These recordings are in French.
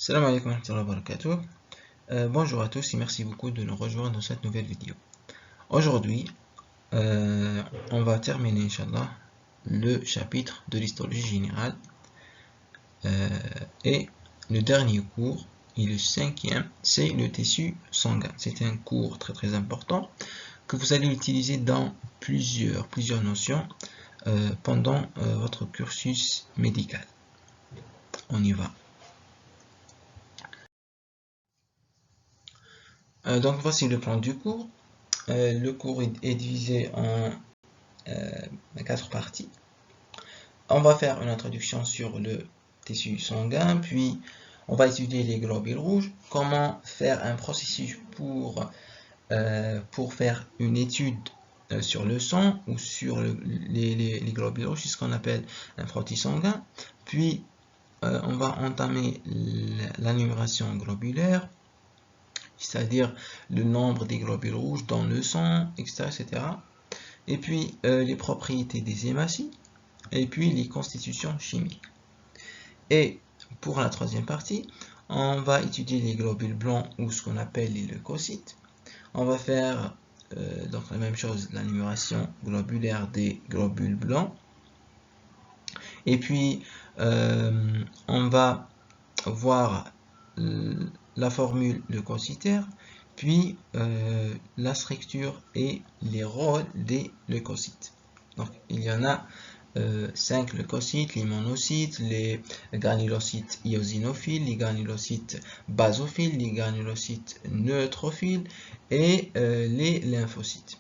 Salam alaikum wa rahmatullahi wa barakatuh. Bonjour à tous et merci beaucoup de nous rejoindre dans cette nouvelle vidéo. Aujourd'hui, on va terminer, Inch'Allah, le chapitre de l'histologie générale. Et le dernier cours, et le cinquième, c'est le tissu sanguin. C'est un cours très important que vous allez utiliser dans plusieurs notions pendant votre cursus médical. On y va. Donc voici le plan du cours. Le cours est divisé en 4 parties. On va faire une introduction sur le tissu sanguin, puis on va étudier les globules rouges, comment faire un processus pour faire une étude sur le sang ou sur les globules rouges, c'est ce qu'on appelle un frottis sanguin. Puis on va entamer la numération globulaire, c'est-à-dire le nombre des globules rouges dans le sang, etc. Et puis les propriétés des hématies, et puis les constitutions chimiques. Et pour la troisième partie, on va étudier les globules blancs ou ce qu'on appelle les leucocytes. On va faire donc la même chose, la numération globulaire des globules blancs. Et puis on va voir la formule leucocytaire, puis la structure et les rôles des leucocytes. Donc il y en a 5 leucocytes, les monocytes, les granulocytes eosinophiles, les granulocytes basophiles, les granulocytes neutrophiles et les lymphocytes.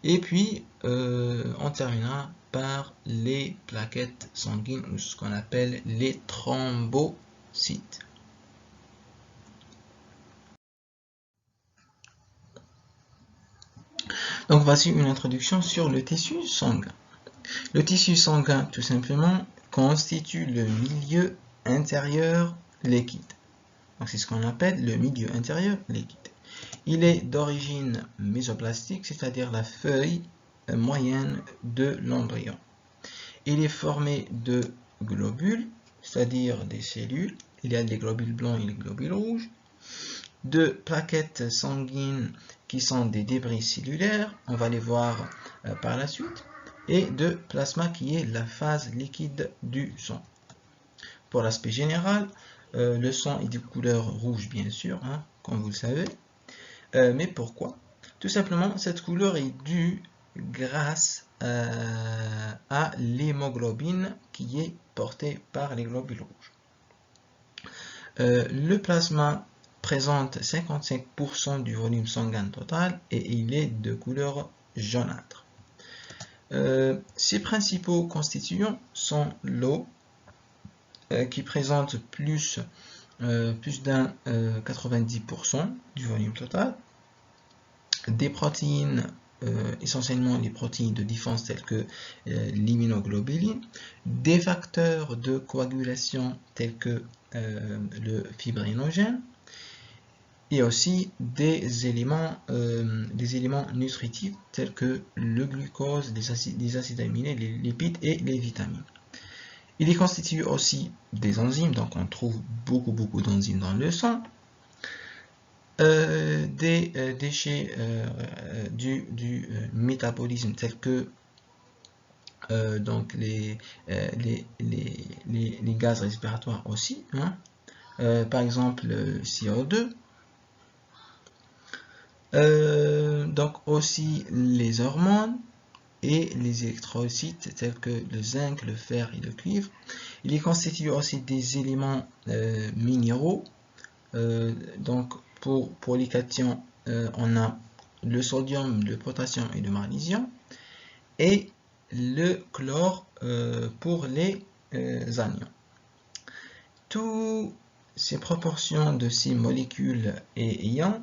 Et puis on terminera par les plaquettes sanguines ou ce qu'on appelle les thrombocytes. Donc voici une introduction sur le tissu sanguin. Le tissu sanguin, tout simplement, constitue le milieu intérieur liquide. Donc c'est ce qu'on appelle le milieu intérieur liquide. Il est d'origine mésoplastique, c'est-à-dire la feuille moyenne de l'embryon. Il est formé de globules, c'est-à-dire des cellules. Il y a des globules blancs et des globules rouges. De plaquettes sanguines qui sont des débris cellulaires, on va les voir par la suite, et de plasma qui est la phase liquide du sang. Pour l'aspect général, le sang est de couleur rouge bien sûr, comme vous le savez. Mais pourquoi? Tout simplement, cette couleur est due grâce à l'hémoglobine qui est portée par les globules rouges. Le plasma présente 55% du volume sanguin total et il est de couleur jaunâtre. Ses principaux constituants sont l'eau qui présente plus d'un 90% du volume total, des protéines, essentiellement les protéines de défense telles que l'immunoglobuline, des facteurs de coagulation tels que le fibrinogène, et aussi des éléments nutritifs tels que le glucose, les acides aminés, les lipides et les vitamines. Il est constitué aussi des enzymes, donc on trouve beaucoup d'enzymes dans le sang, des déchets du métabolisme tels que donc les gaz respiratoires aussi, par exemple le CO2. Donc aussi les hormones et les électrolytes tels que le zinc, le fer et le cuivre. Il est constitué aussi des éléments minéraux. Donc pour les cations, on a le sodium, le potassium et le magnésium, et le chlore pour les anions. Toutes ces proportions de ces molécules et ions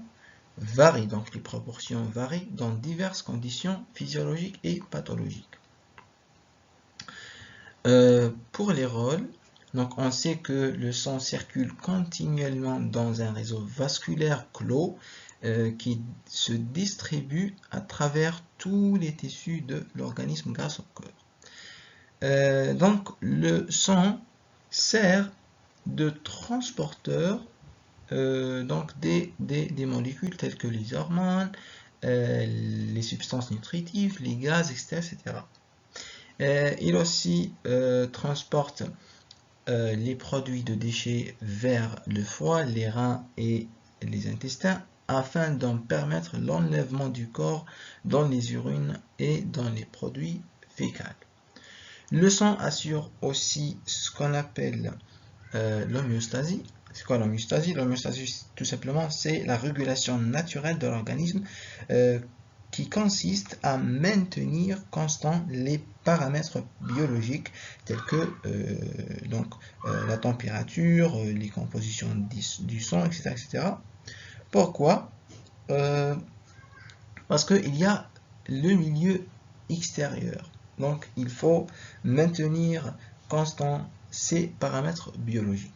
varient, donc les proportions varient dans diverses conditions physiologiques et pathologiques. Pour les rôles, donc on sait que le sang circule continuellement dans un réseau vasculaire clos qui se distribue à travers tous les tissus de l'organisme grâce au cœur. Donc le sang sert de transporteurs donc des molécules telles que les hormones, les substances nutritives, les gaz, etc. Il aussi transporte les produits de déchets vers le foie, les reins et les intestins afin d'en permettre l'enlèvement du corps dans les urines et dans les produits fécals. Le sang assure aussi ce qu'on appelle l'homéostasie. C'est quoi l'homéostasie? L'homéostasie, tout simplement, c'est la régulation naturelle de l'organisme qui consiste à maintenir constants les paramètres biologiques tels que la température, les compositions du sang, etc. etc. Pourquoi? Parce qu'il y a le milieu extérieur. Donc, il faut maintenir constant ces paramètres biologiques.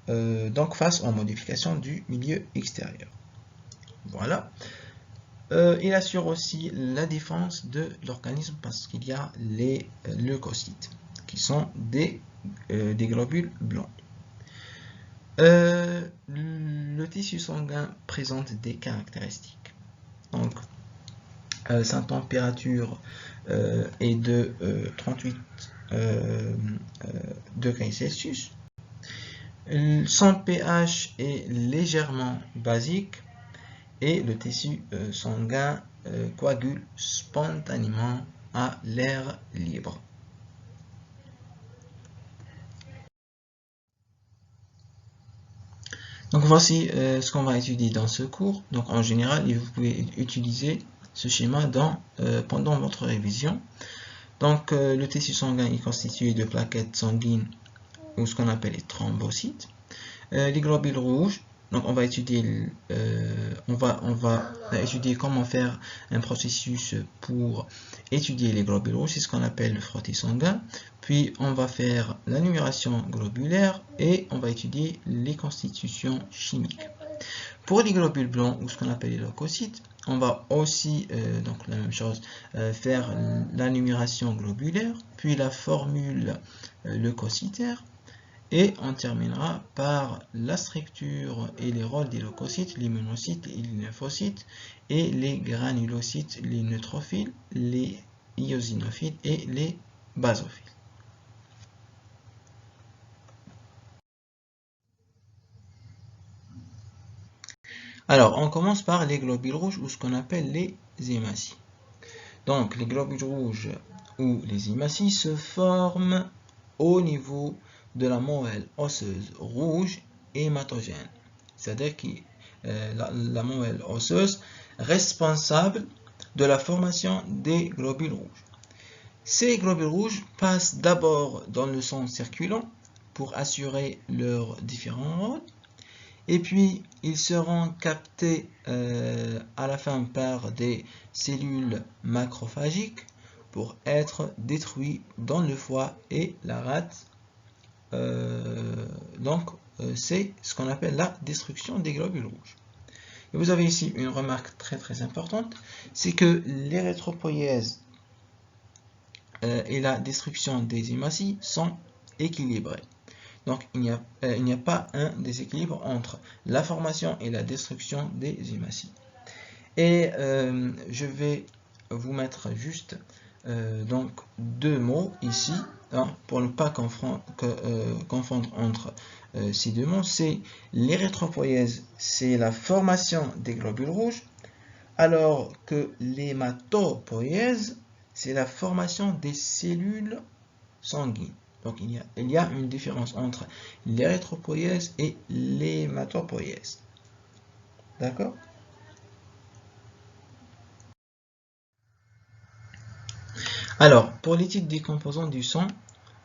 Donc, face aux modifications du milieu extérieur. Voilà. Il assure aussi la défense de l'organisme parce qu'il y a les leucocytes qui sont des globules blancs. Le tissu sanguin présente des caractéristiques. Donc, sa température est de 38 degrés Celsius. Son pH est légèrement basique et le tissu sanguin coagule spontanément à l'air libre. Donc voici ce qu'on va étudier dans ce cours. Donc en général, vous pouvez utiliser ce schéma pendant votre révision. Donc le tissu sanguin est constitué de plaquettes sanguines ou ce qu'on appelle les thrombocytes. Les globules rouges. Donc on va étudier comment faire un processus pour étudier les globules rouges, c'est ce qu'on appelle le frottis sanguin. Puis on va faire la numération globulaire et on va étudier les constitutions chimiques. Pour les globules blancs ou ce qu'on appelle les leucocytes, on va aussi, donc la même chose, faire la numération globulaire, puis la formule leucocytaire. Et on terminera par la structure et les rôles des leucocytes, les monocytes et les lymphocytes, et les granulocytes, les neutrophiles, les eosinophiles et les basophiles. Alors, on commence par les globules rouges ou ce qu'on appelle les hématies. Donc, les globules rouges ou les hématies se forment au niveau de la moelle osseuse rouge hématogène, c'est-à-dire que la moelle osseuse responsable de la formation des globules rouges. Ces globules rouges passent d'abord dans le sang circulant pour assurer leurs différents rôles, et puis ils seront captés à la fin par des cellules macrophagiques pour être détruits dans le foie et la rate. C'est ce qu'on appelle la destruction des globules rouges. Et vous avez ici une remarque très importante, c'est que l'érythropoïèse et la destruction des hématies sont équilibrées. Donc il n'y a pas un déséquilibre entre la formation et la destruction des hématies. Et je vais vous mettre juste donc deux mots ici, hein, pour ne pas confondre entre ces deux mots. C'est l'érythropoïèse, c'est la formation des globules rouges, alors que l'hématopoïèse, c'est la formation des cellules sanguines. Donc il y a une différence entre l'érythropoïèse et l'hématopoïèse. D'accord? Alors, pour l'étude des composants du sang,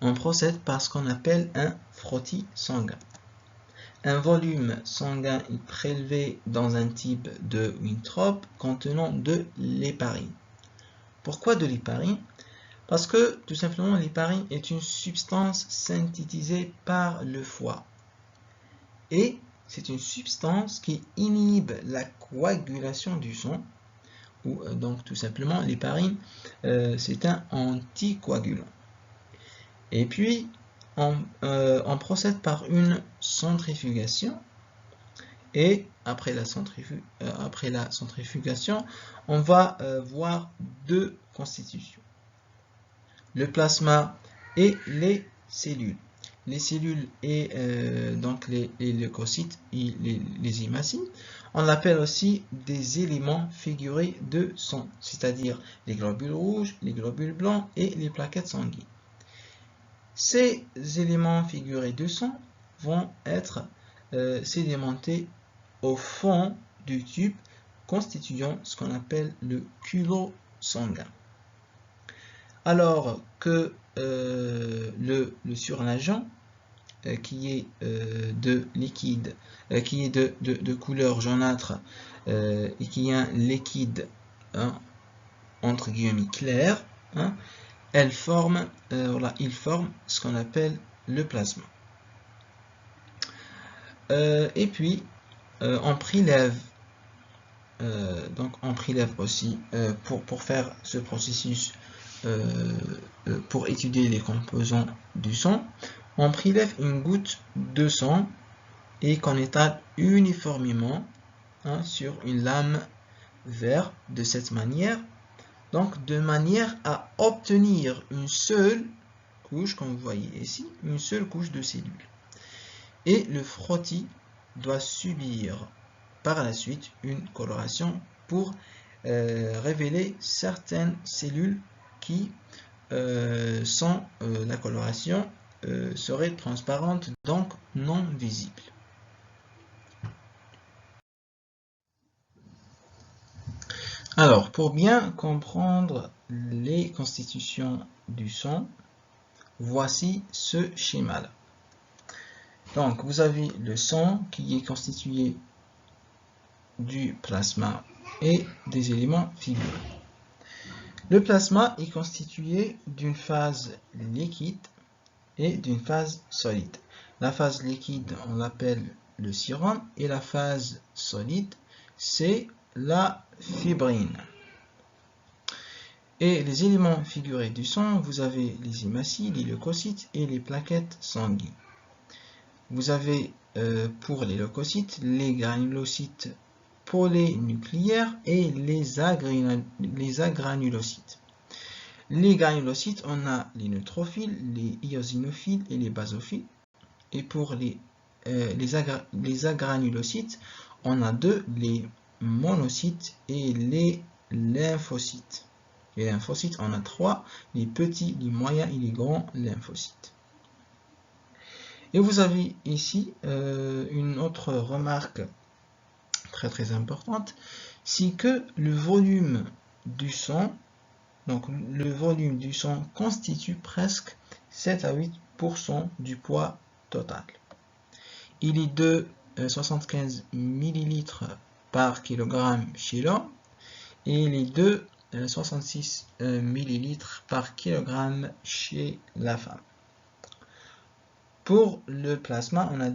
on procède par ce qu'on appelle un frottis sanguin. Un volume sanguin est prélevé dans un type de Winthrop contenant de l'héparine. Pourquoi de l'héparine? Parce que tout simplement l'héparine est une substance synthétisée par le foie. Et c'est une substance qui inhibe la coagulation du sang. Donc tout simplement l'héparine c'est un anticoagulant. Et puis on procède par une centrifugation. Et après la centrifugation, on va voir deux constitutions. Le plasma et les cellules. Les cellules et donc les leucocytes et les hématies, on l'appelle aussi des éléments figurés de sang, c'est-à-dire les globules rouges, les globules blancs et les plaquettes sanguines. Ces éléments figurés de sang vont être sédimentés au fond du tube, constituant ce qu'on appelle le culot sanguin. Alors que le surnageant, qui est de liquide, qui est de couleur jaunâtre et qui est un liquide entre guillemets clair, il forme ce qu'on appelle le plasma. Et puis on prélève aussi pour faire ce processus, pour étudier les composants du sang, on prélève une goutte de sang et qu'on étale uniformément sur une lame verte de cette manière, donc de manière à obtenir une seule couche, comme vous voyez ici, une seule couche de cellules. Et le frottis doit subir par la suite une coloration pour révéler certaines cellules qui, sans la coloration, seraient transparentes, donc non visibles. Alors, pour bien comprendre les constitutions du sang, voici ce schéma-là. Donc, vous avez le sang qui est constitué du plasma et des éléments figurés. Le plasma est constitué d'une phase liquide et d'une phase solide. La phase liquide, on l'appelle le sérum, et la phase solide, c'est la fibrine. Et les éléments figurés du sang, vous avez les hématies, les leucocytes et les plaquettes sanguines. Vous avez pour les leucocytes, les granulocytes polynucléaires et les agranulocytes. Les granulocytes, on a les neutrophiles, les eosinophiles et les basophiles. Et pour les agranulocytes, on a deux, les monocytes et les lymphocytes. Les lymphocytes, on a trois, les petits, les moyens et les grands lymphocytes. Et vous avez ici une autre remarque très importante, c'est que le volume du sang, constitue presque 7 à 8% du poids total. Il est de 75 ml par kilogramme chez l'homme et il est de 66 ml par kilogramme chez la femme. Pour le plasma, on a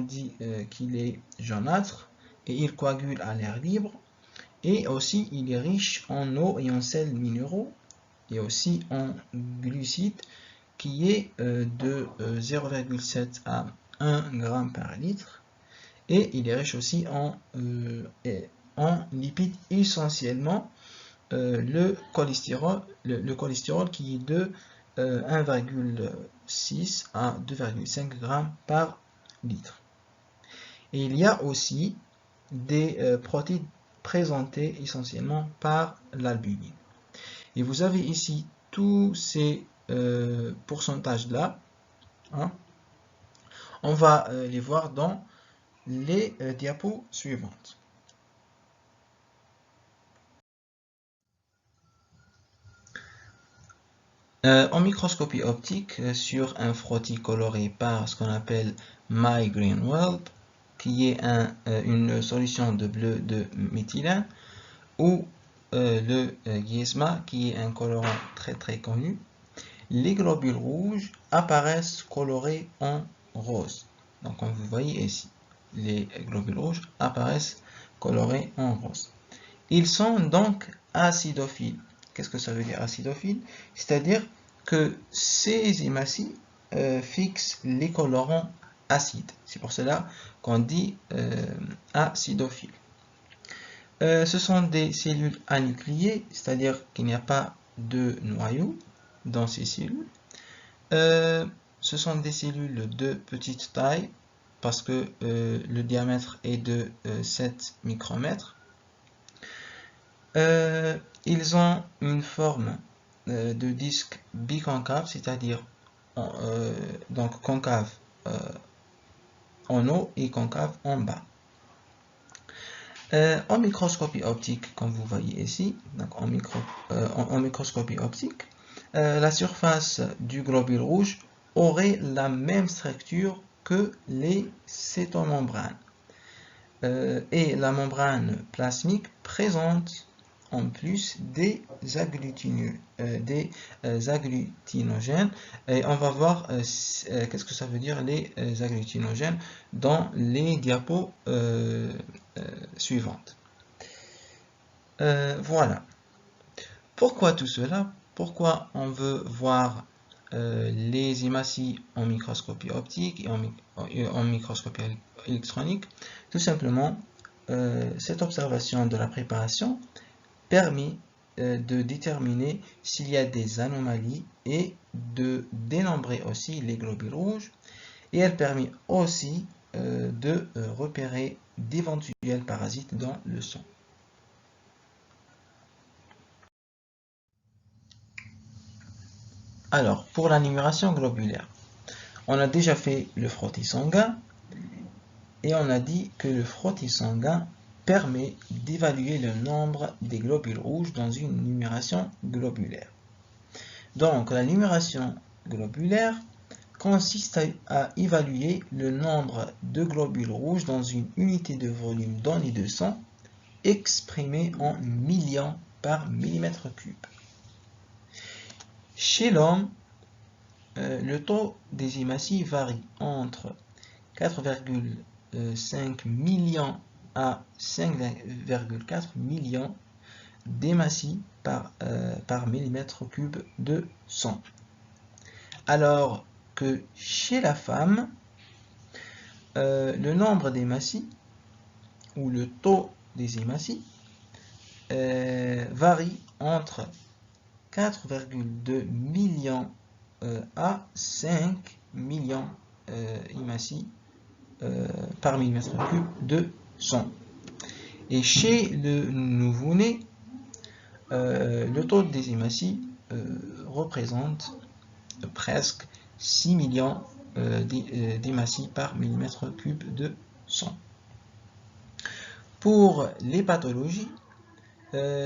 dit qu'il est jaunâtre et il coagule à l'air libre. Et aussi, il est riche en eau et en sels minéraux et aussi en glucides qui est de 0,7 à 1 g par litre. Et il est riche aussi en lipides, essentiellement le cholestérol qui est de 1,6 à 2,5 g par litre. Et il y a aussi des protéines présentées essentiellement par l'albumine. Et vous avez ici tous ces pourcentages-là. On va les voir dans les diapos suivantes. En microscopie optique, sur un frottis coloré par ce qu'on appelle MyGreenWorld, qui est une solution de bleu de méthylène, ou le Giesma, qui est un colorant très connu, les globules rouges apparaissent colorés en rose. Donc, comme vous voyez ici, les globules rouges apparaissent colorés en rose. Ils sont donc acidophiles. Qu'est-ce que ça veut dire acidophile? C'est-à-dire que ces hématies fixe les colorants acides. C'est pour cela qu'on dit acidophile. Ce sont des cellules anucléées, c'est-à-dire qu'il n'y a pas de noyau dans ces cellules. Ce sont des cellules de petite taille parce que le diamètre est de 7 micromètres. Ils ont une forme de disque biconcave, c'est-à-dire donc concave en haut et concave en bas. En microscopie optique, comme vous voyez ici, donc en microscopie optique, la surface du globule rouge aurait la même structure que les cétomembranes. Et la membrane plasmique présente en plus des agglutinogènes. Et on va voir qu'est-ce que ça veut dire les agglutinogènes dans les diapos suivantes. Voilà. Pourquoi tout cela? Pourquoi on veut voir les hématies en microscopie optique et en microscopie électronique? Tout simplement, cette observation de la préparation permet de déterminer s'il y a des anomalies et de dénombrer aussi les globules rouges, et elle permet aussi de repérer d'éventuels parasites dans le sang. Alors, pour la numération globulaire, on a déjà fait le frottis sanguin et on a dit que le frottis sanguin permet d'évaluer le nombre des globules rouges dans une numération globulaire. Donc, la numération globulaire consiste à évaluer le nombre de globules rouges dans une unité de volume donnée de sang exprimé en millions par millimètre cube. Chez l'homme, le taux des hématies varie entre 4,5 millions à 5,4 millions d'hématies par millimètre cube de sang. Alors que chez la femme, le nombre d'hématies ou le taux des hématies varie entre 4,2 millions à 5 millions hématies par millimètre cube de sang. Et chez le nouveau-né, le taux des hématies représente presque 6 millions d'hématies par millimètre cube de sang. Pour les pathologies,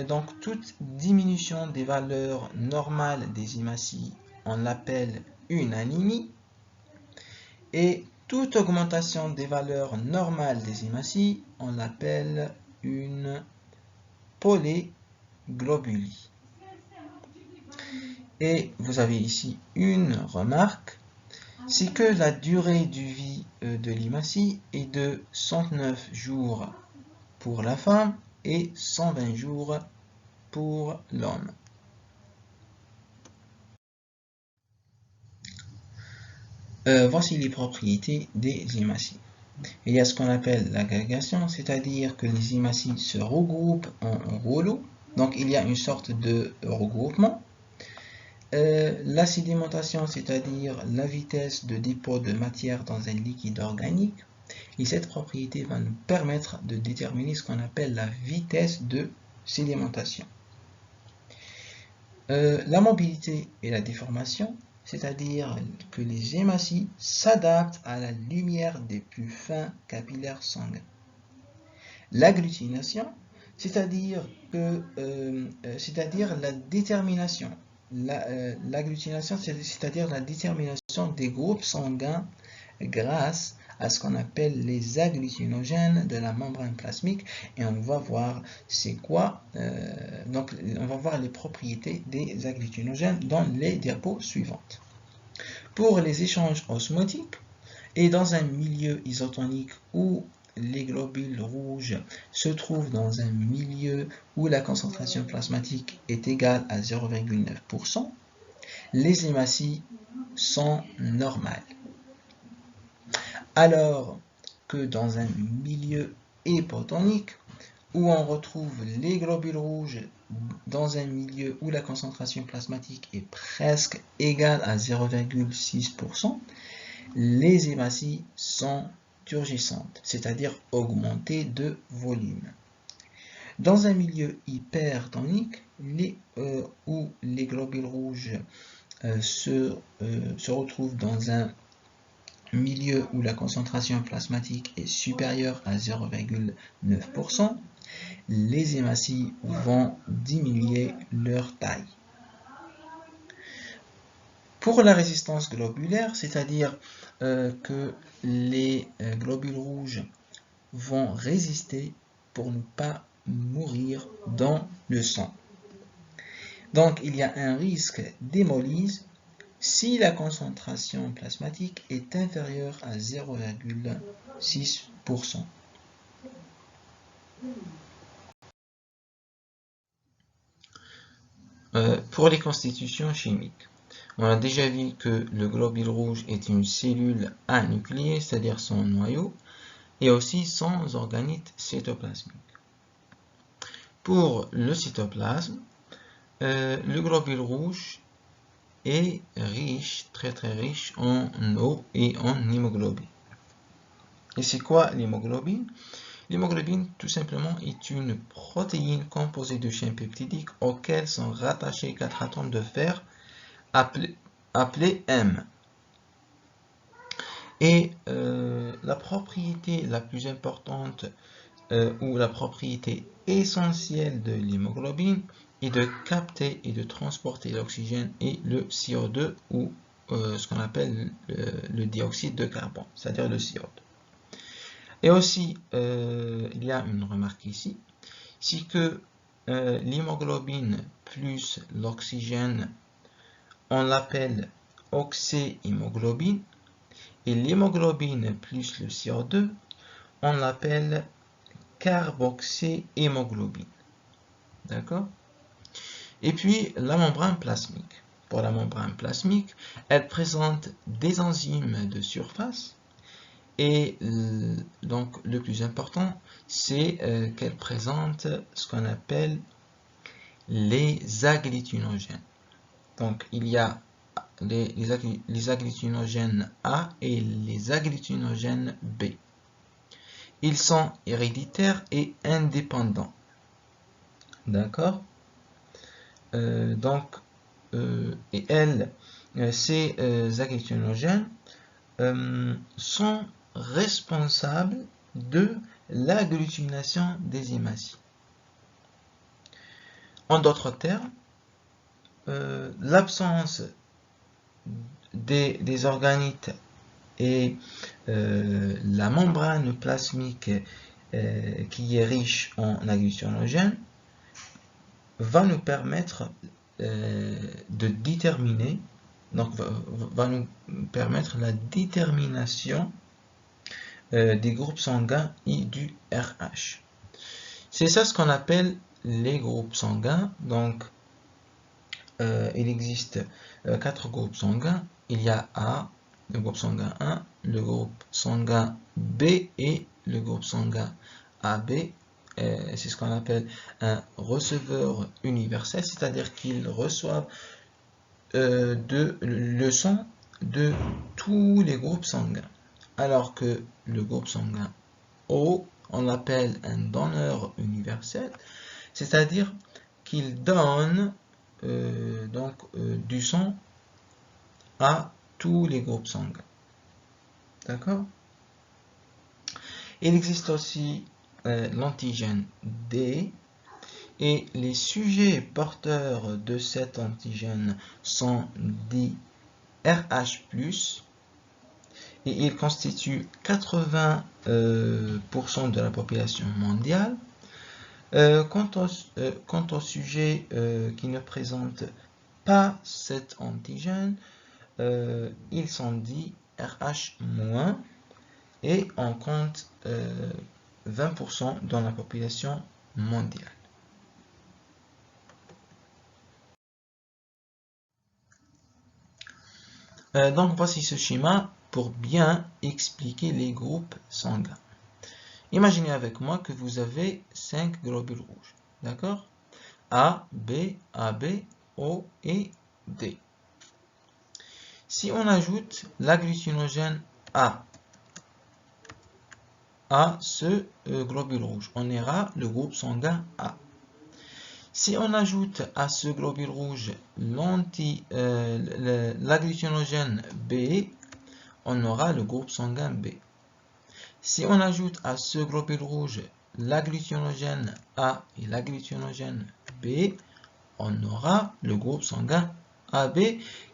donc toute diminution des valeurs normales des hématies, on l'appelle une anémie, et toute augmentation des valeurs normales des hématies, on l'appelle une polyglobulie. Et vous avez ici une remarque, c'est que la durée de vie de l'hématie est de 109 jours pour la femme et 120 jours pour l'homme. Voici les propriétés des hématies. Il y a ce qu'on appelle l'agrégation, c'est-à-dire que les hématies se regroupent en rouleaux. Donc il y a une sorte de regroupement. La sédimentation, c'est-à-dire la vitesse de dépôt de matière dans un liquide organique. Et cette propriété va nous permettre de déterminer ce qu'on appelle la vitesse de sédimentation. La mobilité et la déformation, c'est-à-dire que les hématies s'adaptent à la lumière des plus fins capillaires sanguins. L'agglutination, c'est-à-dire la détermination. L'agglutination, c'est-à-dire la détermination des groupes sanguins grâce à ce qu'on appelle les agglutinogènes de la membrane plasmique, et on va voir c'est quoi, donc on va voir les propriétés des agglutinogènes dans les diapos suivantes. Pour les échanges osmotiques et dans un milieu isotonique où les globules rouges se trouvent dans un milieu où la concentration plasmatique est égale à 0,9%, les hématies sont normales. Alors que dans un milieu hypotonique, où on retrouve les globules rouges dans un milieu où la concentration plasmatique est presque égale à 0,6%, les hématies sont turgescentes, c'est-à-dire augmentées de volume. Dans un milieu hypertonique, où les globules rouges se retrouvent dans un milieu où la concentration plasmatique est supérieure à 0,9%, les hématies vont diminuer leur taille. Pour la résistance globulaire, c'est-à-dire que les globules rouges vont résister pour ne pas mourir dans le sang. Donc, il y a un risque d'hémolyse si la concentration plasmatique est inférieure à 0,6%. Pour les constitutions chimiques, on a déjà vu que le globule rouge est une cellule anucléée, c'est-à-dire son noyau, et aussi sans organite cytoplasmique. Pour le cytoplasme, le globule rouge est riche, très riche en eau et en hémoglobine. Et c'est quoi l'hémoglobine? L'hémoglobine, tout simplement, est une protéine composée de chaînes peptidiques auxquelles sont rattachés 4 atomes de fer appelés M. Et la propriété la plus importante ou la propriété essentielle de l'hémoglobine est de capter et de transporter l'oxygène et le CO2 ou ce qu'on appelle le dioxyde de carbone, c'est-à-dire le CO2. Et aussi, il y a une remarque ici, c'est que l'hémoglobine plus l'oxygène, on l'appelle oxyhémoglobine, et l'hémoglobine plus le CO2, on l'appelle carboxyhémoglobine. D'accord? Et puis, la membrane plasmique. Pour la membrane plasmique, elle présente des enzymes de surface. Et donc, le plus important, c'est qu'elle présente ce qu'on appelle les agglutinogènes. Donc, il y a les agglutinogènes A et les agglutinogènes B. Ils sont héréditaires et indépendants. D'accord? Et ces agglutinogènes sont responsables de l'agglutination des hématies. En d'autres termes, l'absence des organites et la membrane plasmique qui est riche en agglutinogènes va nous permettre de déterminer, donc va nous permettre la détermination des groupes sanguins et du RH. C'est ça ce qu'on appelle les groupes sanguins. Donc, il existe 4 groupes sanguins. Il y a A, le groupe sanguin 1, le groupe sanguin B et le groupe sanguin AB. C'est ce qu'on appelle un receveur universel, c'est-à-dire qu'ils reçoivent le sang de tous les groupes sanguins. Alors que le groupe sanguin O, on l'appelle un donneur universel, c'est-à-dire qu'il donne du sang à tous les groupes sanguins. D'accord? Il existe aussi l'antigène D, et les sujets porteurs de cet antigène sont dits RH+, et ils constituent 80% de la population mondiale. Quant aux sujets qui ne présentent pas cet antigène, ils sont dits RH-, et on compte 20% dans la population mondiale. Donc voici ce schéma pour bien expliquer les groupes sanguins. Imaginez avec moi que vous avez 5 globules rouges, d'accord? A, B, AB, O et D. Si on ajoute l'agglutinogène A à ce globule rouge, on aura le groupe sanguin A. Si on ajoute à ce globule rouge l'agglutinogène B, on aura le groupe sanguin B. Si on ajoute à ce globule rouge l'agglutinogène A et l'agglutinogène B, on aura le groupe sanguin AB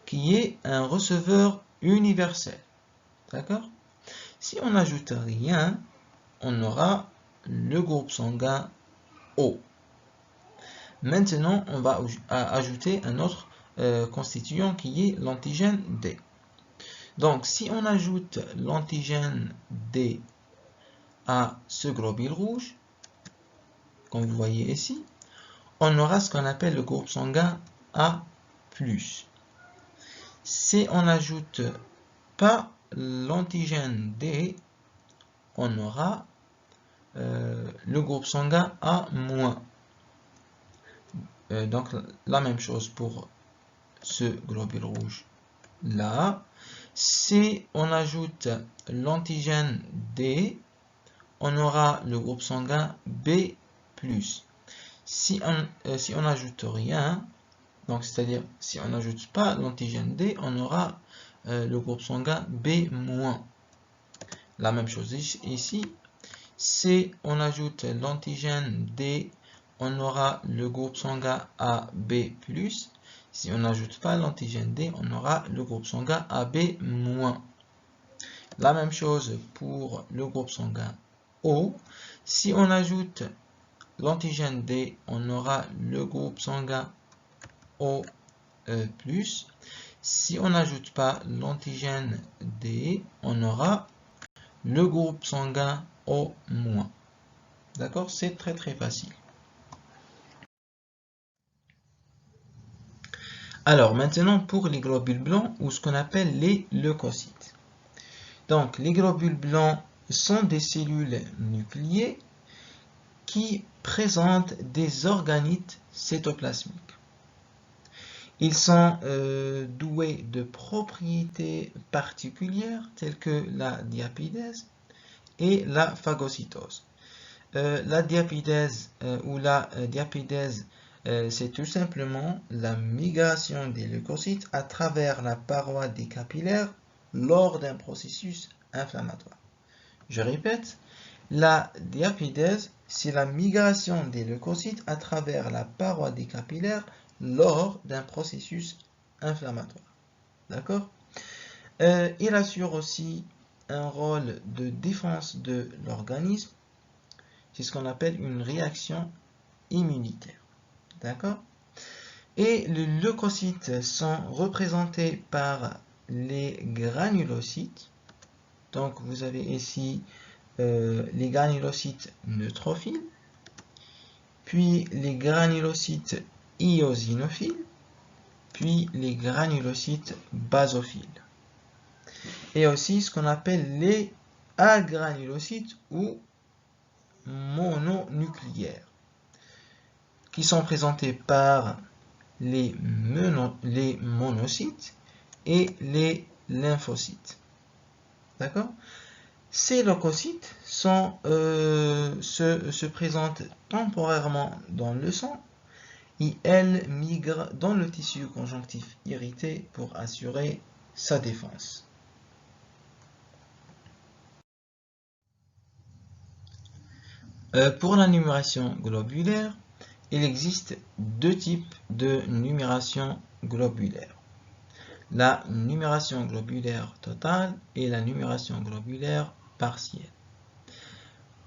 qui est un receveur universel. D'accord? Si on n'ajoute rien, on aura le groupe sanguin O. Maintenant, on va ajouter un autre constituant qui est l'antigène D. Donc, si on ajoute l'antigène D à ce globule rouge, comme vous voyez ici, on aura ce qu'on appelle le groupe sanguin A+. Si on n'ajoute pas l'antigène D, on aura le groupe sanguin A-. Donc la même chose pour ce globule rouge là. Si on ajoute l'antigène D, on aura le groupe sanguin B+. Si on n'ajoute rien, donc c'est-à-dire si on n'ajoute pas l'antigène D, on aura le groupe sanguin B-. La même chose ici. Si on ajoute l'antigène D, on aura le groupe sanguin AB+. Si on n'ajoute pas l'antigène D, on aura le groupe sanguin AB-. La même chose pour le groupe sanguin O. Si on ajoute l'antigène D, on aura le groupe sanguin O+. Si on n'ajoute pas l'antigène D, on aura le groupe sanguin O-. D'accord? C'est très facile. Alors maintenant pour les globules blancs ou ce qu'on appelle les leucocytes. Donc les globules blancs sont des cellules nucléées qui présentent des organites cytoplasmiques. Ils sont doués de propriétés particulières telles que la diapidèse et la phagocytose. La diapidèse c'est tout simplement la migration des leucocytes à travers la paroi des capillaires lors d'un processus inflammatoire. Je répète, la diapidèse, c'est la migration des leucocytes à travers la paroi des capillaires lors d'un processus inflammatoire. D'accord? Il assure aussi un rôle de défense de l'organisme. C'est ce qu'on appelle une réaction immunitaire. D'accord? Et les leucocytes sont représentés par les granulocytes. Donc vous avez ici les granulocytes neutrophiles, puis les granulocytes eosinophiles, puis les granulocytes basophiles. Et aussi ce qu'on appelle les agranulocytes ou mononucléaires, qui sont présentés par les monocytes et les lymphocytes. D'accord? Ces leucocytes se présentent temporairement dans le sang et elles migrent dans le tissu conjonctif irrité pour assurer sa défense. Pour la numération globulaire, il existe deux types de numération globulaire. La numération globulaire totale et la numération globulaire partielle.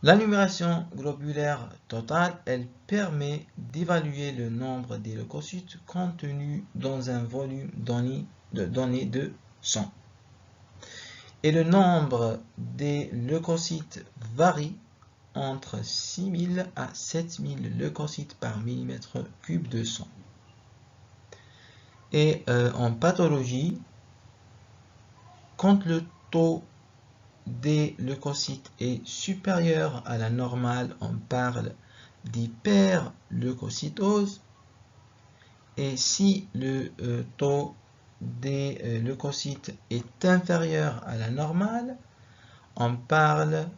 La numération globulaire totale, elle permet d'évaluer le nombre des leucocytes contenus dans un volume donné de sang. Et le nombre des leucocytes varie entre 6000 à 7000 leucocytes par millimètre cube de sang. Et en pathologie, quand le taux des leucocytes est supérieur à la normale, on parle d'hyperleucocytose. Et si le taux des leucocytes est inférieur à la normale, on parle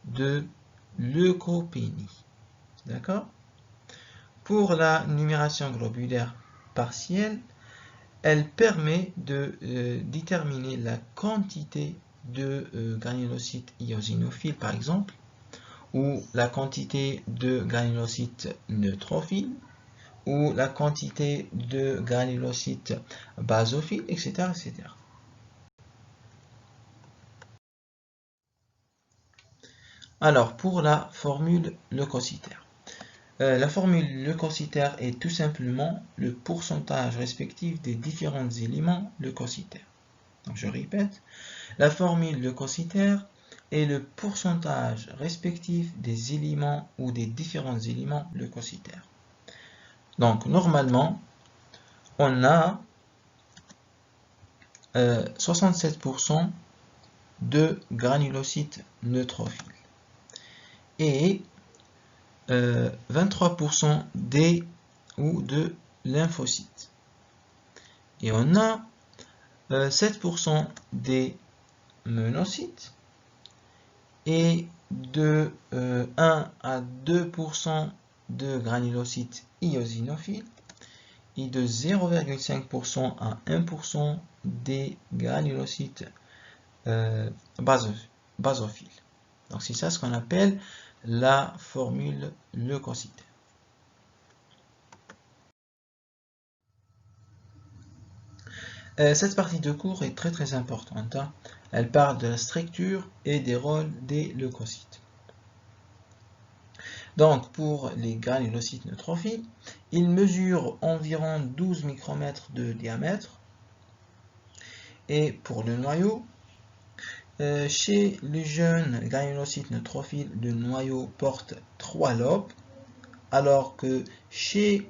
de leucopénie. D'accord? Pour la numération globulaire partielle, elle permet de déterminer la quantité de granulocytes eosinophiles, par exemple, ou la quantité de granulocytes neutrophiles, ou la quantité de granulocytes basophiles, etc., etc. Alors, pour la formule leucocytaire. La formule leucocytaire est tout simplement le pourcentage respectif des différents éléments leucocytaires. Donc, je répète, la formule leucocytaire est le pourcentage respectif des éléments ou des différents éléments leucocytaires. Donc, normalement, on a 67% de granulocytes neutrophiles et 23% des ou de lymphocytes. Et on a 7% des monocytes et de 1 à 2% de granulocytes eosinophiles et de 0,5% à 1% des granulocytes basophiles. Donc c'est ça ce qu'on appelle la formule leucocytaire. Cette partie de cours est très importante. Hein. Elle parle de la structure et des rôles des leucocytes. Donc pour les granulocytes neutrophiles, ils mesurent environ 12 micromètres de diamètre. Et pour le noyau, chez les jeunes granulocytes neutrophiles, le noyau porte 3 lobes, alors que chez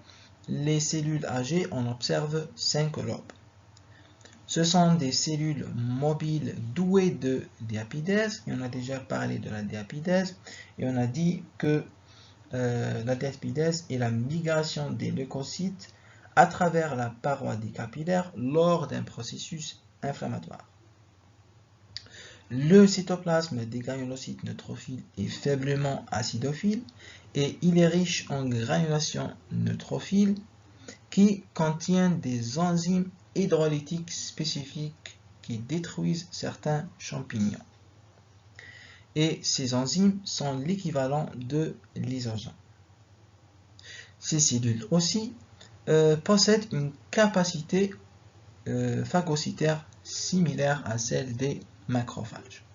les cellules âgées, on observe 5 lobes. Ce sont des cellules mobiles douées de diapidèse. Et on a déjà parlé de la diapidèse et on a dit que la diapidèse est la migration des leucocytes à travers la paroi des capillaires lors d'un processus inflammatoire. Le cytoplasme des granulocytes neutrophiles est faiblement acidophile et il est riche en granulation neutrophile qui contiennent des enzymes hydrolytiques spécifiques qui détruisent certains champignons. Et ces enzymes sont l'équivalent de lysosome. Ces cellules aussi possèdent une capacité phagocytaire similaire à celle des macrophages.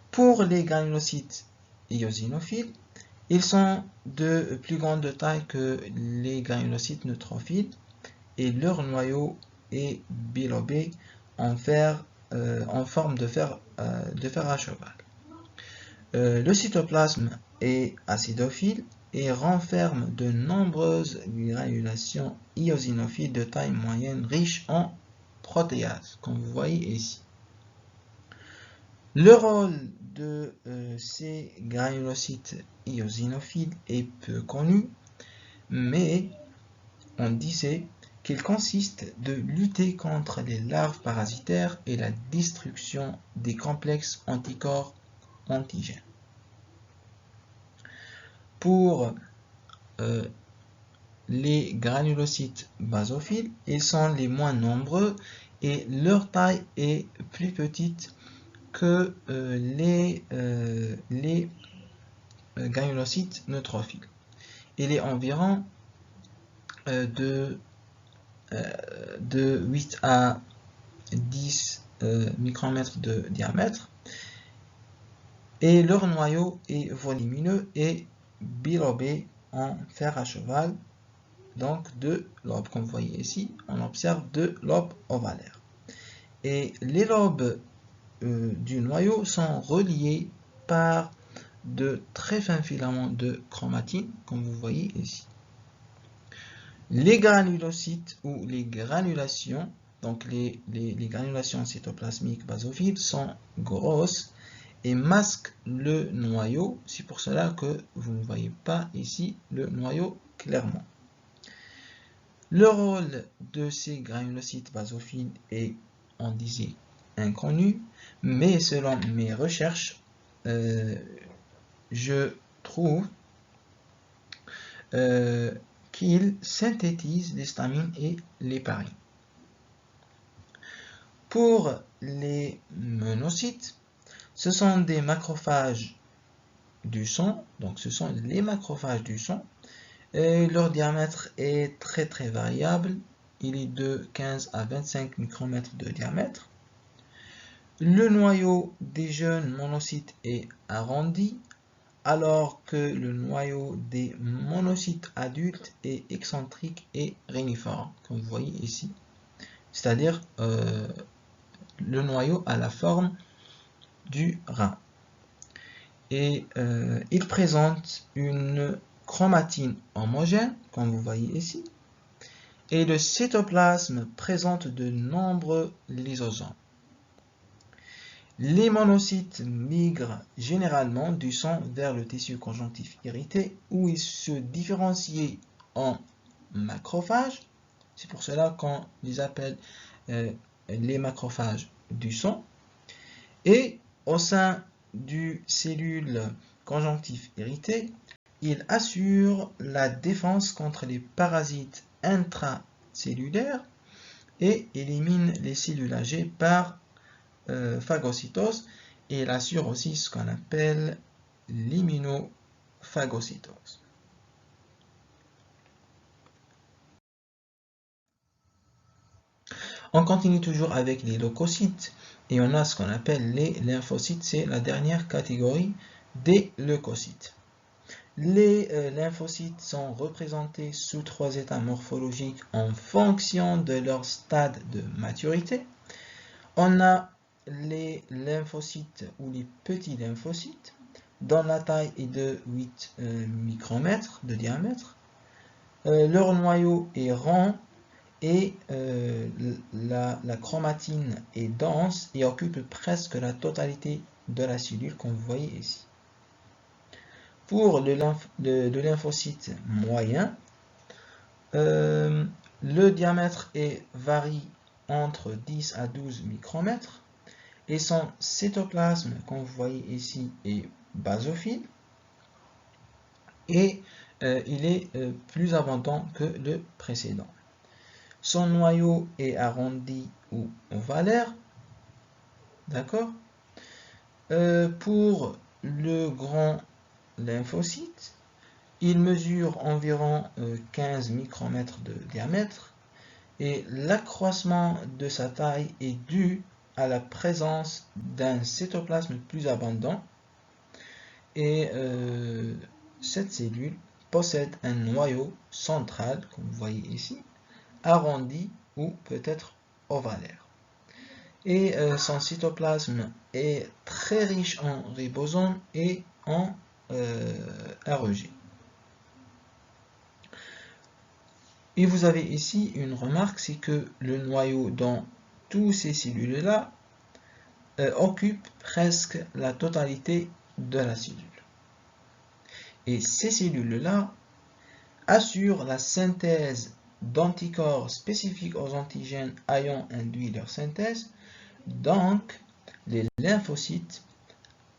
Pour les granulocytes eosinophiles, ils sont de plus grande taille que les granulocytes neutrophiles et leur noyau est bilobé en forme de fer à cheval. Le cytoplasme est acidophile et renferme de nombreuses granulations eosinophiles de taille moyenne riches en protéases, comme vous voyez ici. Le rôle de ces granulocytes eosinophiles est peu connu, mais on disait qu'il consiste de lutter contre les larves parasitaires et la destruction des complexes anticorps antigènes. Pour les granulocytes basophiles, ils sont les moins nombreux et leur taille est plus petite que les granulocytes neutrophiles. Il est environ de 8 à 10 micromètres de diamètre et leur noyau est volumineux et bilobé en fer à cheval, donc 2 lobes. Comme vous voyez ici, on observe 2 lobes ovalaires. Et les lobes du noyau sont reliés par de très fins filaments de chromatine, comme vous voyez ici. Les granulocytes ou les granulations, donc les granulations cytoplasmiques basophiles sont grosses et masquent le noyau. C'est pour cela que vous ne voyez pas ici le noyau clairement. Le rôle de ces granulocytes basophiles est, on disait, inconnu, mais selon mes recherches, je trouve qu'ils synthétisent l'histamine et l'héparine. Pour les monocytes, ce sont des macrophages du sang, donc ce sont les macrophages du sang, et leur diamètre est très variable, il est de 15 à 25 micromètres de diamètre. Le noyau des jeunes monocytes est arrondi, alors que le noyau des monocytes adultes est excentrique et réniforme, comme vous voyez ici. C'est-à-dire, le noyau a la forme du rein. Et il présente une chromatine homogène, comme vous voyez ici. Et le cytoplasme présente de nombreux lysosomes. Les monocytes migrent généralement du sang vers le tissu conjonctif irrité où ils se différencient en macrophages. C'est pour cela qu'on les appelle les macrophages du sang. Et au sein du cellule conjonctif irrité, ils assurent la défense contre les parasites intracellulaires et éliminent les cellules âgées par phagocytose, et il assure aussi ce qu'on appelle l'immunophagocytose. On continue toujours avec les leucocytes et on a ce qu'on appelle les lymphocytes, c'est la dernière catégorie des leucocytes. Les lymphocytes sont représentés sous 3 états morphologiques en fonction de leur stade de maturité. On a les lymphocytes ou les petits lymphocytes dont la taille est de 8 micromètres de diamètre. Leur noyau est rond et la chromatine est dense et occupe presque la totalité de la cellule, comme vous voyez ici. Pour le lymphocyte moyen, le diamètre varie entre 10 à 12 micromètres et son cytoplasme, comme vous voyez ici, est basophile et il est plus abondant que le précédent. Son noyau est arrondi ou ovalaire. D'accord? Pour le grand lymphocyte, il mesure environ 15 micromètres de diamètre et l'accroissement de sa taille est dû à la présence d'un cytoplasme plus abondant et cette cellule possède un noyau central, comme vous voyez ici, arrondi ou peut-être ovalaire. Et son cytoplasme est très riche en ribosomes et en REG. Et vous avez ici une remarque, c'est que le noyau dans tous ces cellules-là occupe presque la totalité de la cellule. Et ces cellules-là assurent la synthèse d'anticorps spécifiques aux antigènes ayant induit leur synthèse. Donc, les lymphocytes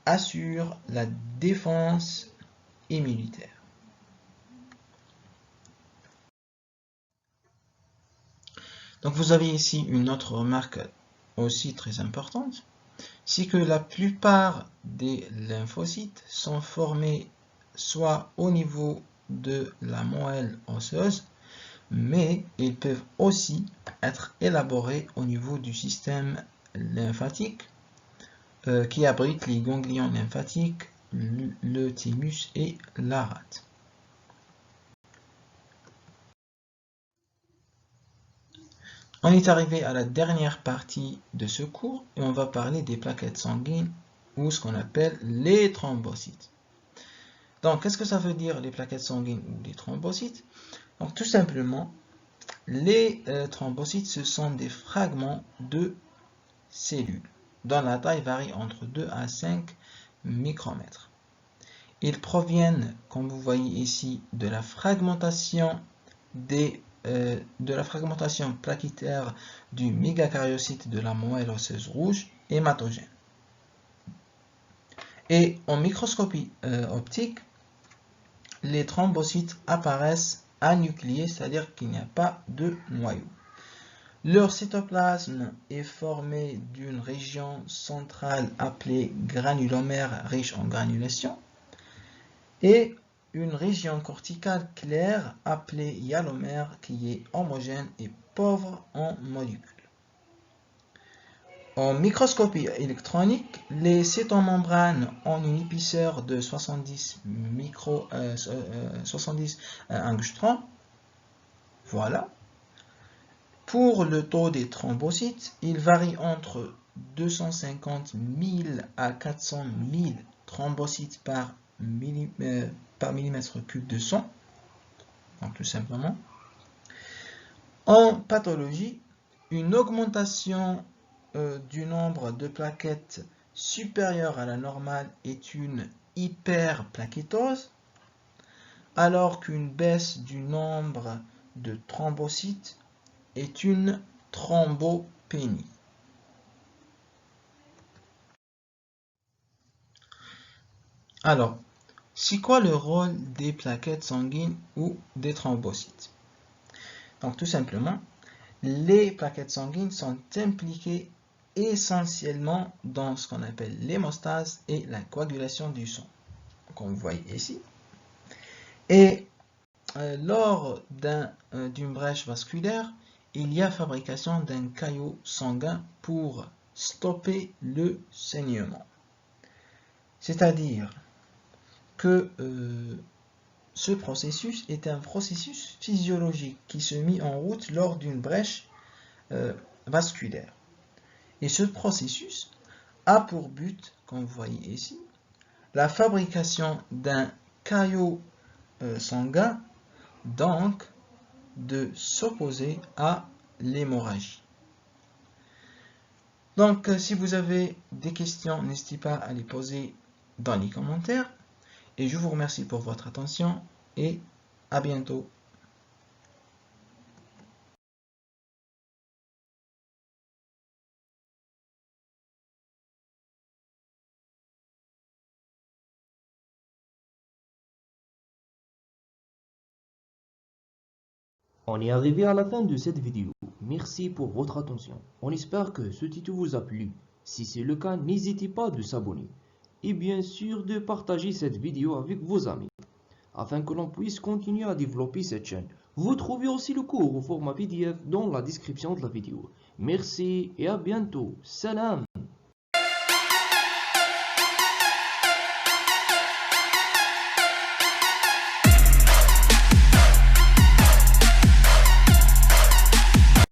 assurent la défense immunitaire. Donc, vous avez ici une autre remarque aussi très importante, c'est que la plupart des lymphocytes sont formés soit au niveau de la moelle osseuse, mais ils peuvent aussi être élaborés au niveau du système lymphatique qui abrite les ganglions lymphatiques, le thymus et la rate. On est arrivé à la dernière partie de ce cours et on va parler des plaquettes sanguines ou ce qu'on appelle les thrombocytes. Donc, qu'est-ce que ça veut dire les plaquettes sanguines ou les thrombocytes? Donc, tout simplement, Les thrombocytes, ce sont des fragments de cellules dont la taille varie entre 2 à 5 micromètres. Ils proviennent, comme vous voyez ici, de la fragmentation plaquettaire du mégacaryocyte de la moelle osseuse rouge hématogène. Et en microscopie optique, les thrombocytes apparaissent anucléés, c'est-à-dire qu'il n'y a pas de noyau. Leur cytoplasme est formé d'une région centrale appelée granulomère riche en granulation et une région corticale claire appelée hyalomère qui est homogène et pauvre en molécules. En microscopie électronique, les cytomembranes ont une épaisseur de 70 angstroms. Voilà. Pour le taux des thrombocytes, il varie entre 250 000 à 400 000 thrombocytes par millimètre cube de sang. Donc tout simplement. En pathologie, une augmentation du nombre de plaquettes supérieure à la normale est une hyperplaquettose, alors qu'une baisse du nombre de thrombocytes est une thrombopénie. Alors, c'est quoi le rôle des plaquettes sanguines ou des thrombocytes? Donc tout simplement, les plaquettes sanguines sont impliquées essentiellement dans ce qu'on appelle l'hémostase et la coagulation du sang, comme vous voyez ici. Et lors d'une brèche vasculaire, il y a fabrication d'un caillot sanguin pour stopper le saignement. C'est-à-dire que ce processus est un processus physiologique qui se met en route lors d'une brèche vasculaire. Et ce processus a pour but, comme vous voyez ici, la fabrication d'un caillot sanguin, donc de s'opposer à l'hémorragie. Donc, si vous avez des questions, n'hésitez pas à les poser dans les commentaires. Et je vous remercie pour votre attention et à bientôt. On est arrivé à la fin de cette vidéo. Merci pour votre attention. On espère que ce tuto vous a plu. Si c'est le cas, n'hésitez pas de s'abonner. Et bien sûr de partager cette vidéo avec vos amis, afin que l'on puisse continuer à développer cette chaîne. Vous trouvez aussi le cours au format PDF dans la description de la vidéo. Merci et à bientôt. Salam!